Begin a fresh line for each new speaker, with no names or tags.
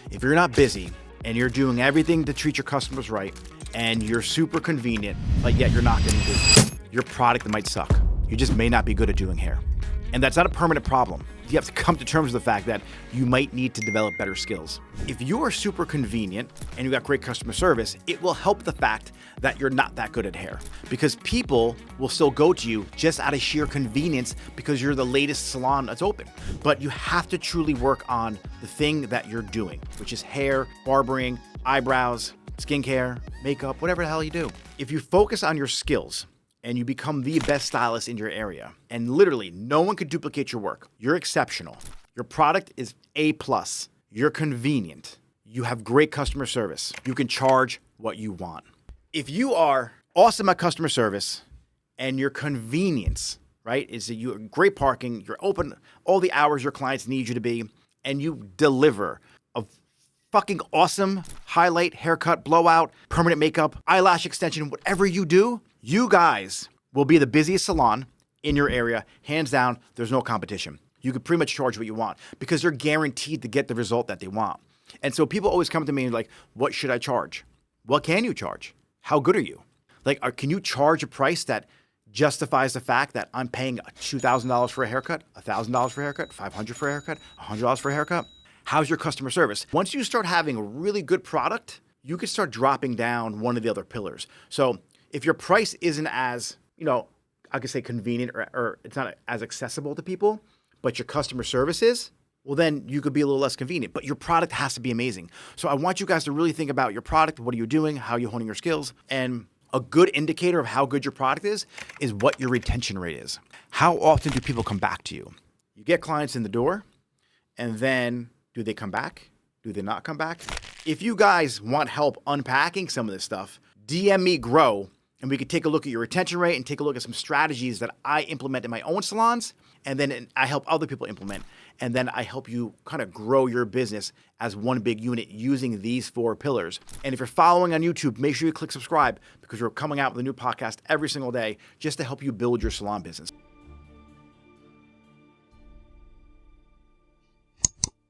If you're not busy and you're doing everything to treat your customers right and you're super convenient, but yet you're not getting busy, your product might suck. You just may not be good at doing hair. And that's not a permanent problem. You have to come to terms with the fact that you might need to develop better skills. If you are super convenient and you got great customer service, it will help the fact that you're not that good at hair, because people will still go to you just out of sheer convenience because you're the latest salon that's open. But you have to truly work on the thing that you're doing, which is hair, barbering, eyebrows, skincare, makeup, whatever the hell you do. If you focus on your skills and you become the best stylist in your area, and literally no one could duplicate your work, you're exceptional. Your product is A+. You're convenient. You have great customer service. You can charge what you want. If you are awesome at customer service and your convenience, right, is that you have great parking, you're open all the hours your clients need you to be, and you deliver a fucking awesome highlight, haircut, blowout, permanent makeup, eyelash extension, whatever you do, you guys will be the busiest salon in your area. Hands down, there's no competition. You could pretty much charge what you want because they're guaranteed to get the result that they want. And so people always come to me and like, what should I charge? What can you charge? How good are you? Like, can you charge a price that justifies the fact that I'm paying $2,000 for a haircut, $1,000 for a haircut, $500 for a haircut, $100 for a haircut? How's your customer service? Once you start having a really good product, you can start dropping down one of the other pillars. So if your price isn't as, I could say convenient or it's not as accessible to people, but your customer service is, well, then you could be a little less convenient, but your product has to be amazing. So I want you guys to really think about your product. What are you doing? How are you honing your skills? And a good indicator of how good your product is what your retention rate is. How often do people come back to you? You get clients in the door, and then do they come back? Do they not come back? If you guys want help unpacking some of this stuff, DM me Grow, and we could take a look at your retention rate and take a look at some strategies that I implement in my own salons, and then I help other people implement. And then I help you kind of grow your business as one big unit using these 4 pillars. And if you're following on YouTube, make sure you click subscribe because we're coming out with a new podcast every single day just to help you build your salon business.